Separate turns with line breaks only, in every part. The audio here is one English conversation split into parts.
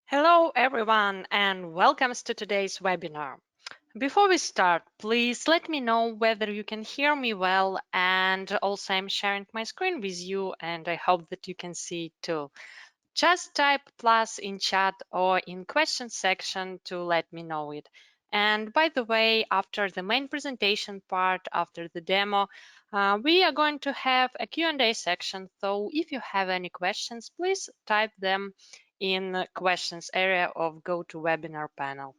Hello everyone and welcome to today's webinar. Before we start, please let me know whether you can hear me well, and also I'm sharing my screen with you and I hope that you can see it too. Just type plus in chat or in question section to let me know it. And by the way, after the main presentation part, after the demo, we are going to have a Q&A section. So if you have any questions, please type them in the questions area of GoToWebinar panel.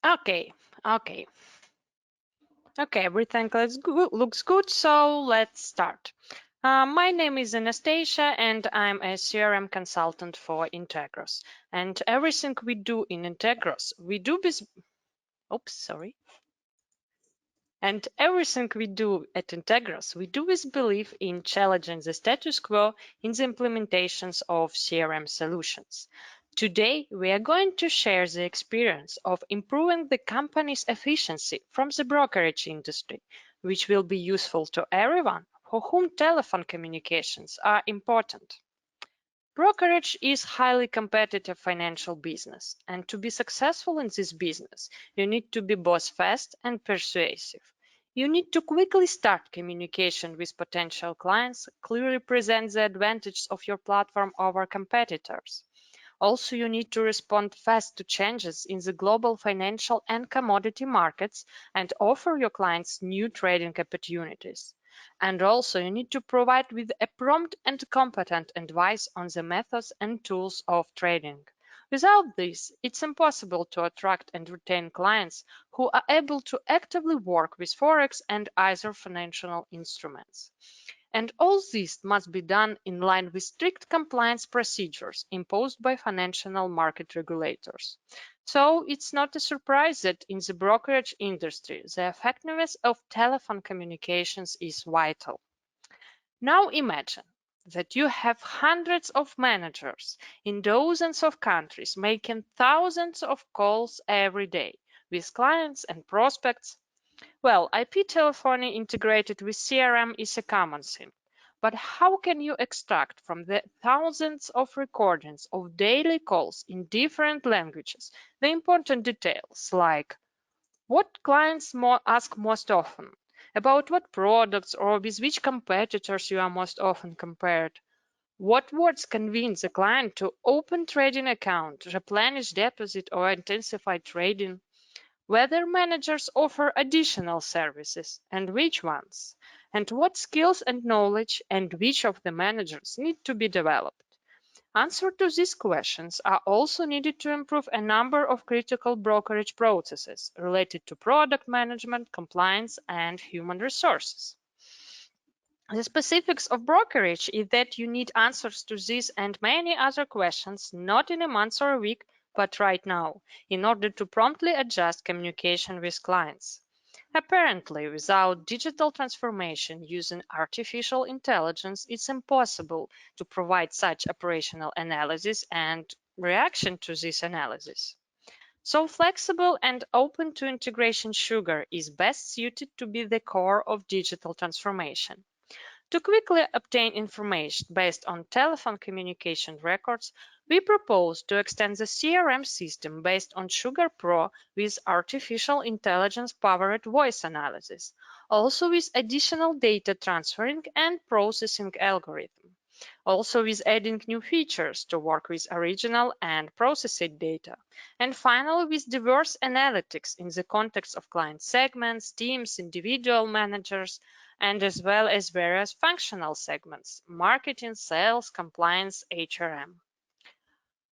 Okay, okay. Okay, everything looks good, so let's start. My name is Anastasia and I'm a CRM consultant for Integras. And everything we do in Integras, we do with, oops, sorry. And everything we do at Integras, we do with belief in challenging the status quo in the implementations of CRM solutions. Today, we are going to share the experience of improving the company's efficiency from the brokerage industry, which will be useful to everyone for whom telephone communications are important. Brokerage is highly competitive financial business, and to be successful in this business, you need to be both fast and persuasive. You need to quickly start communication with potential clients, clearly present the advantages of your platform over competitors. Also, you need to respond fast to changes in the global financial and commodity markets and offer your clients new trading opportunities. And also, you need to provide with a prompt and competent advice on the methods and tools of trading. Without this, it's impossible to attract and retain clients who are able to actively work with Forex and other financial instruments. And all this must be done in line with strict compliance procedures imposed by financial market regulators. So it's not a surprise that in the brokerage industry, the effectiveness of telephone communications is vital. Now imagine that you have hundreds of managers in dozens of countries making thousands of calls every day with clients and prospects. Well, IP telephony integrated with CRM is a common thing. But how can you extract from the thousands of recordings of daily calls in different languages the important details like what clients ask most often, about what products or with which competitors you are most often compared, what words convince a client to open trading account, replenish deposit or intensify trading, whether managers offer additional services and which ones, and what skills and knowledge and which of the managers need to be developed. Answers to these questions are also needed to improve a number of critical brokerage processes related to product management, compliance, and human resources. The specifics of brokerage is that you need answers to these and many other questions not in a month or a week, but right now, in order to promptly adjust communication with clients. Apparently, without digital transformation using artificial intelligence, it's impossible to provide such operational analysis and reaction to this analysis. So flexible and open to integration Sugar is best suited to be the core of digital transformation. To quickly obtain information based on telephone communication records, we propose to extend the CRM system based on Sugar Pro with artificial intelligence-powered voice analysis, also with additional data transferring and processing algorithm, also with adding new features to work with original and processed data, and finally with diverse analytics in the context of client segments, teams, individual managers, and as well as various functional segments, marketing, sales, compliance, HRM.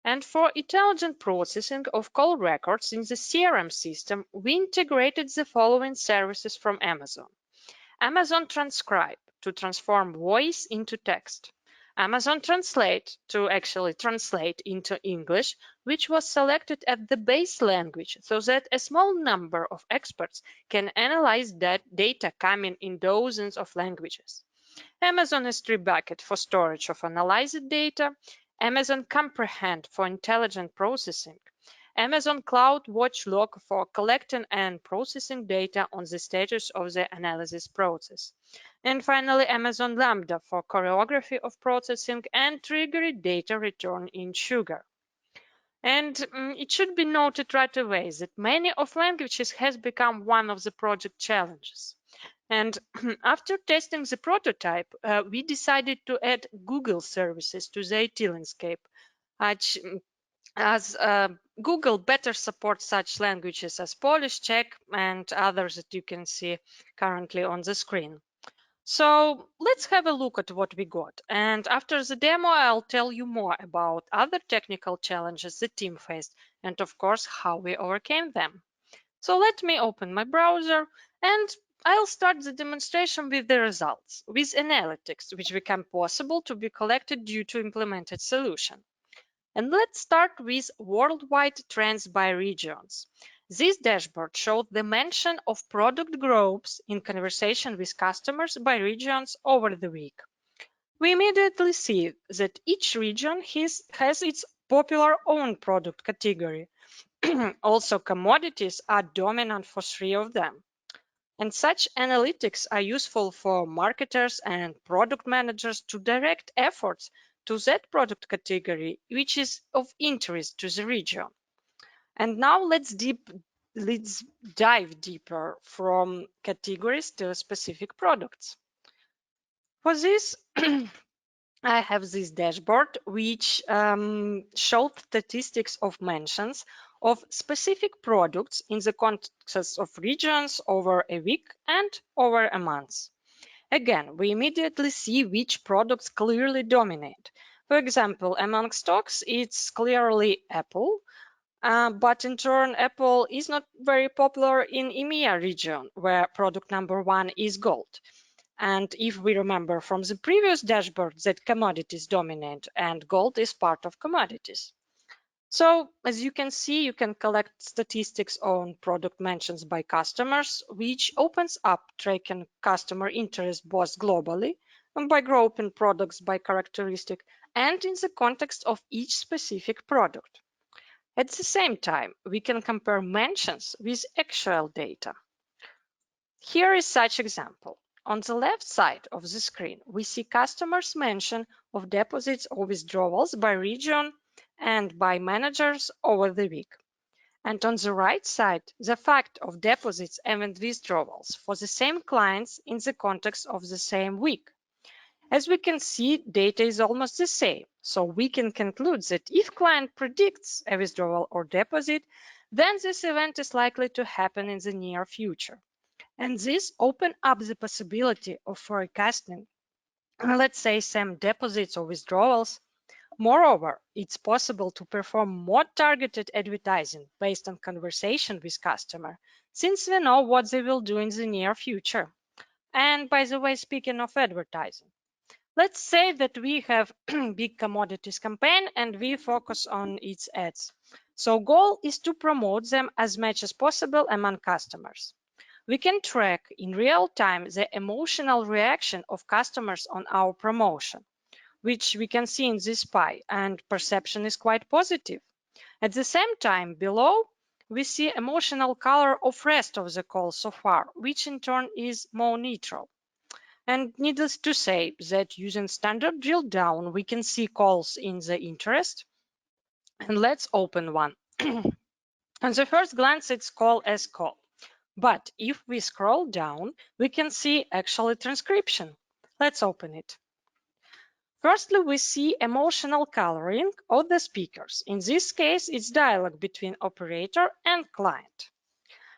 And for intelligent processing of call records in the CRM system, we integrated the following services from Amazon. Amazon Transcribe to transform voice into text. Amazon Translate to actually translate into English, which was selected as the base language so that a small number of experts can analyze that data coming in dozens of languages. Amazon S3 Bucket for storage of analyzed data. Amazon Comprehend for intelligent processing. Amazon Cloud Watch Log for collecting and processing data on the status of the analysis process. And finally, Amazon Lambda for choreography of processing and triggering data return in Sugar. And it should be noted right away that many of languages has become one of the project challenges. And after testing the prototype, we decided to add Google services to the IT landscape, which, as Google better supports such languages as Polish, Czech, and others that you can see currently on the screen. So let's have a look at what we got. And after the demo, I'll tell you more about other technical challenges the team faced and, of course, how we overcame them. So let me open my browser and I'll start the demonstration with the results, with analytics, which become possible to be collected due to implemented solution. And let's start with worldwide trends by regions. This dashboard showed the mention of product groups in conversation with customers by regions over the week. We immediately see that each region has its popular own product category. Also, commodities are dominant for 3 of them. And such analytics are useful for marketers and product managers to direct efforts to that product category which is of interest to the region. And now let's dive deeper from categories to specific products. For this, I have this dashboard which showed statistics of mentions of specific products in the context of regions over a week and over a month. Again, we immediately see which products clearly dominate. For example, among stocks, it's clearly Apple, but in turn, Apple is not very popular in EMEA region, where product number 1 is gold. And if we remember from the previous dashboard that commodities dominate and gold is part of commodities. So as you can see, you can collect statistics on product mentions by customers, which opens up tracking customer interest both globally and by grouping products by characteristic and in the context of each specific product. At the same time, we can compare mentions with actual data. Here is such example. On the left side of the screen, we see customers' mention of deposits or withdrawals by region and by managers over the week. And on the right side, the fact of deposits and withdrawals for the same clients in the context of the same week. As we can see, data is almost the same, so we can conclude that if client predicts a withdrawal or deposit, then this event is likely to happen in the near future. And this opens up the possibility of forecasting, let's say, some deposits or withdrawals. Moreover, it's possible to perform more targeted advertising based on conversation with customer, since we know what they will do in the near future. And by the way, speaking of advertising, let's say that we have big commodities campaign and we focus on its ads. So goal is to promote them as much as possible among customers. We can track in real time the emotional reaction of customers on our promotion, which we can see in this pie, and perception is quite positive. At the same time, below, we see emotional color of rest of the call so far, which in turn is more neutral. And needless to say that using standard drill down, we can see calls in the interest. And let's open one. On the first glance, it's call as call. But if we scroll down, we can see actually transcription. Let's open it. Firstly, we see emotional coloring of the speakers. In this case, it's dialogue between operator and client.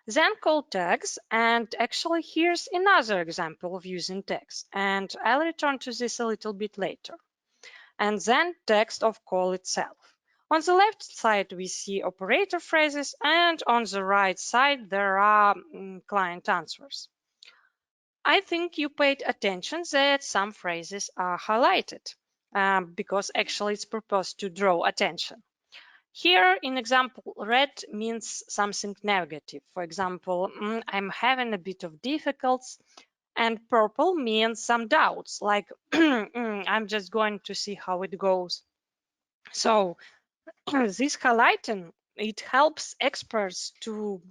Then call tags, and actually here's another example of using text, and I'll return to this a little bit later. And then text of call itself. On the left side, we see operator phrases, and on the right side, there are client answers. I think you paid attention that some phrases are highlighted because actually it's proposed to draw attention. Here in example, red means something negative. For example, I'm having a bit of difficulties, and purple means some doubts, like I'm just going to see how it goes. So this highlighting it helps experts to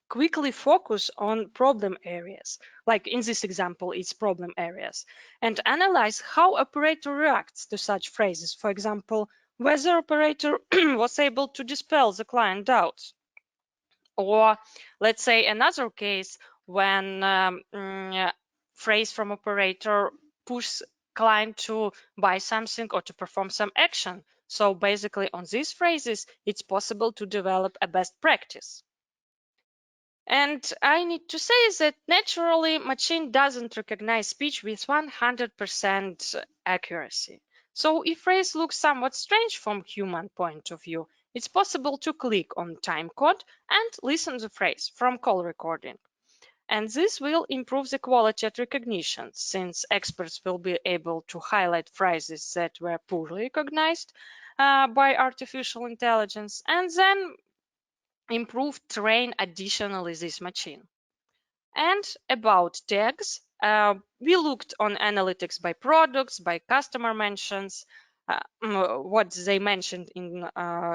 quickly focus on problem areas. Like in this example, it's problem areas, and analyze how operator reacts to such phrases. For example, whether operator was able to dispel the client doubts. Or let's say another case when phrase from operator push client to buy something or to perform some action. So basically on these phrases, it's possible to develop a best practice. And I need to say that naturally, machine doesn't recognize speech with 100% accuracy. So if phrase looks somewhat strange from human point of view, it's possible to click on time code and listen the phrase from call recording. And this will improve the quality at recognition, since experts will be able to highlight phrases that were poorly recognized by artificial intelligence, and then improve train additionally this machine. And about tags, we looked on analytics by products, by customer mentions, what they mentioned in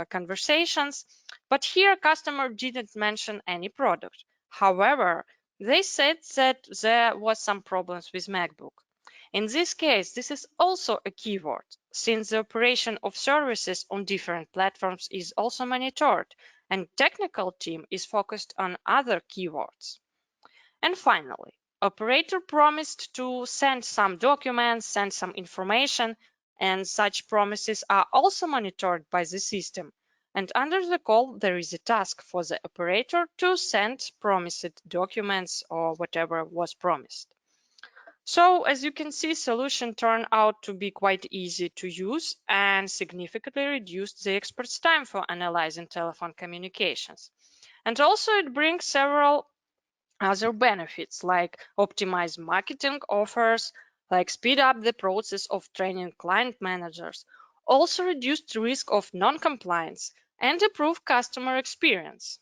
conversations. But here, customer didn't mention any product. However, they said that there was some problems with MacBook. In this case, this is also a keyword, since the operation of services on different platforms is also monitored, and technical team is focused on other keywords. And finally, operator promised to send some documents, send some information, and such promises are also monitored by the system. And under the call, there is a task for the operator to send promised documents or whatever was promised. So as you can see, solution turned out to be quite easy to use and significantly reduced the expert's time for analyzing telephone communications. And also it brings several other benefits like optimize marketing offers, like speed up the process of training client managers, also reduce the risk of non-compliance and improve customer experience.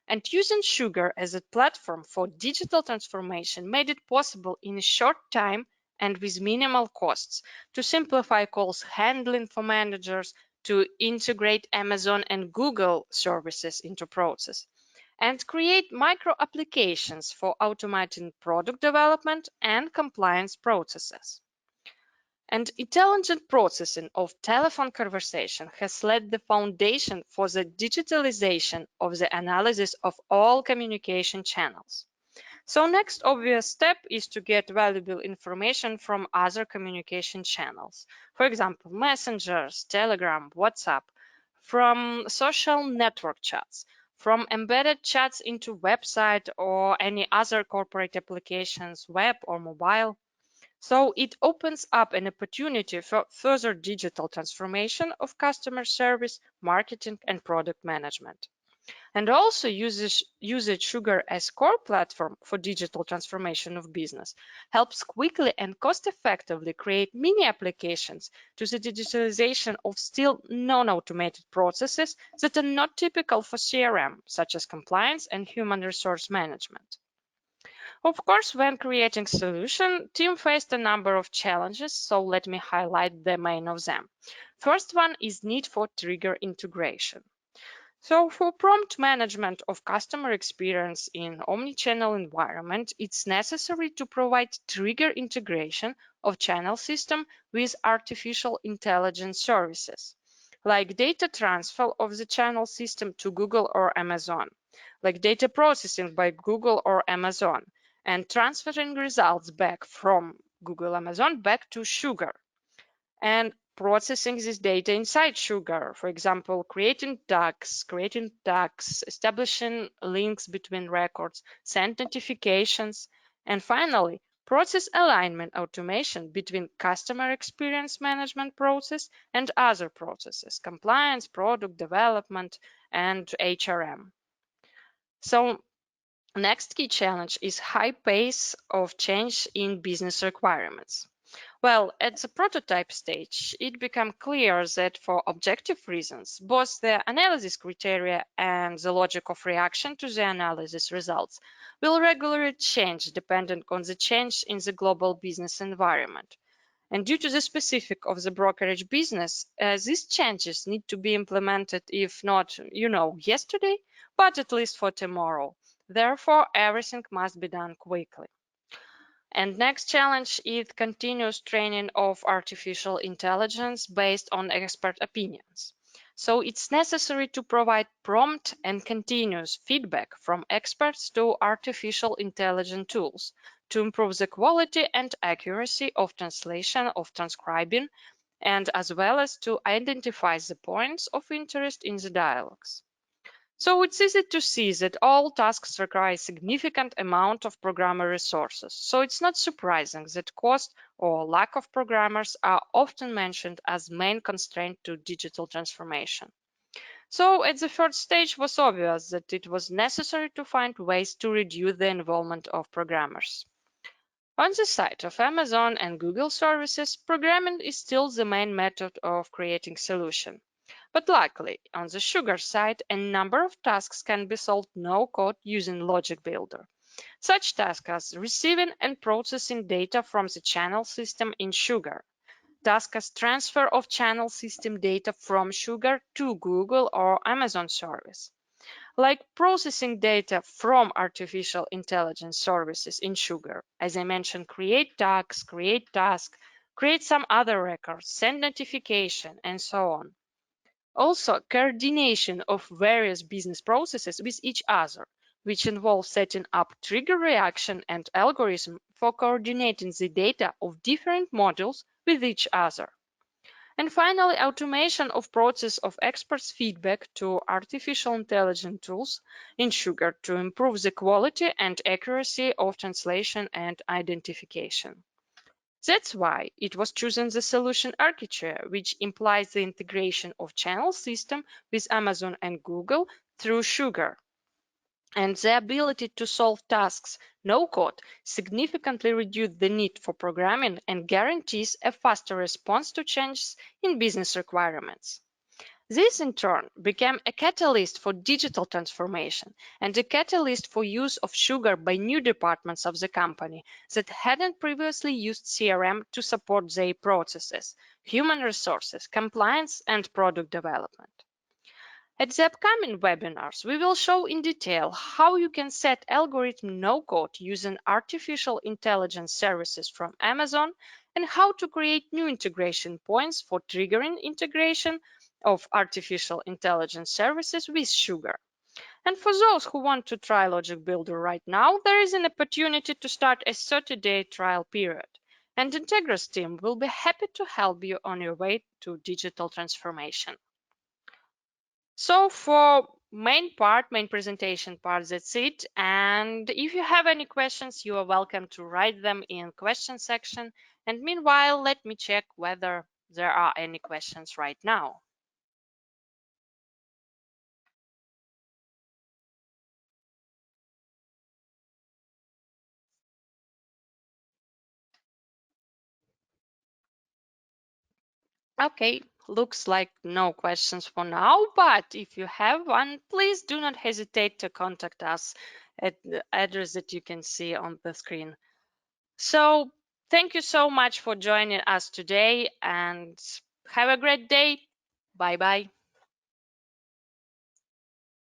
And using Sugar as a platform for digital transformation made it possible in a short time and with minimal costs to simplify calls handling for managers, to integrate Amazon and Google services into process, and create micro applications for automating product development and compliance processes. And intelligent processing of telephone conversation has laid the foundation for the digitalization of the analysis of all communication channels. So next obvious step is to get valuable information from other communication channels. For example, messengers, Telegram, WhatsApp, from social network chats, from embedded chats into website or any other corporate applications, web or mobile. So it opens up an opportunity for further digital transformation of customer service, marketing, and product management. And also uses Sugar as core platform for digital transformation of business helps quickly and cost effectively create mini applications to the digitalization of still non-automated processes that are not typical for CRM, such as compliance and human resource management. Of course, when creating solution, team faced a number of challenges, so let me highlight the main of them. First one is need for trigger integration. So for prompt management of customer experience in omnichannel environment, it's necessary to provide trigger integration of channel system with artificial intelligence services, like data transfer of the channel system to Google or Amazon, like data processing by Google or Amazon, and transferring results back from Google Amazon back to Sugar, and processing this data inside Sugar. For example, creating tags, establishing links between records, send notifications, and finally, process alignment automation between customer experience management process and other processes, compliance, product development, and HRM. So next key challenge is high pace of change in business requirements. Well, at the prototype stage, it became clear that for objective reasons, both the analysis criteria and the logic of reaction to the analysis results will regularly change depending on the change in the global business environment. And due to the specific of the brokerage business, these changes need to be implemented, if not, yesterday, but at least for tomorrow. Therefore, everything must be done quickly. And next challenge is continuous training of artificial intelligence based on expert opinions. So it's necessary to provide prompt and continuous feedback from experts to artificial intelligence tools to improve the quality and accuracy of translation of transcribing, and as well as to identify the points of interest in the dialogues. So it's easy to see that all tasks require a significant amount of programmer resources. So it's not surprising that cost or lack of programmers are often mentioned as main constraint to digital transformation. So at the first stage was obvious that it was necessary to find ways to reduce the involvement of programmers. On the side of Amazon and Google services, programming is still the main method of creating solution. But luckily, on the Sugar side, a number of tasks can be solved no-code using Logic Builder. Such tasks as receiving and processing data from the channel system in Sugar, tasks as transfer of channel system data from Sugar to Google or Amazon service, like processing data from artificial intelligence services in Sugar. As I mentioned, create tags, create task, create some other records, send notification, and so on. Also, coordination of various business processes with each other, which involves setting up trigger reaction and algorithm for coordinating the data of different modules with each other. And finally, automation of process of experts' feedback to artificial intelligence tools in Sugar to improve the quality and accuracy of translation and identification. That's why it was chosen the solution architecture, which implies the integration of channel system with Amazon and Google through Sugar. And the ability to solve tasks no-code significantly reduces the need for programming and guarantees a faster response to changes in business requirements. This, in turn, became a catalyst for digital transformation and a catalyst for use of Sugar by new departments of the company that hadn't previously used CRM to support their processes, human resources, compliance, and product development. At the upcoming webinars, we will show in detail how you can set algorithm no-code using artificial intelligence services from Amazon and how to create new integration points for triggering integration of artificial intelligence services with Sugar. And for those who want to try Logic Builder right now, there is an opportunity to start a 30-day trial period. And Integras team will be happy to help you on your way to digital transformation. So for main presentation part, that's it. And if you have any questions, you are welcome to write them in question section. And meanwhile, let me check whether there are any questions right now. Okay, looks like no questions for now, but if you have one, please do not hesitate to contact us at the address that you can see on the screen. So thank you so much for joining us today and have a great day. Bye bye.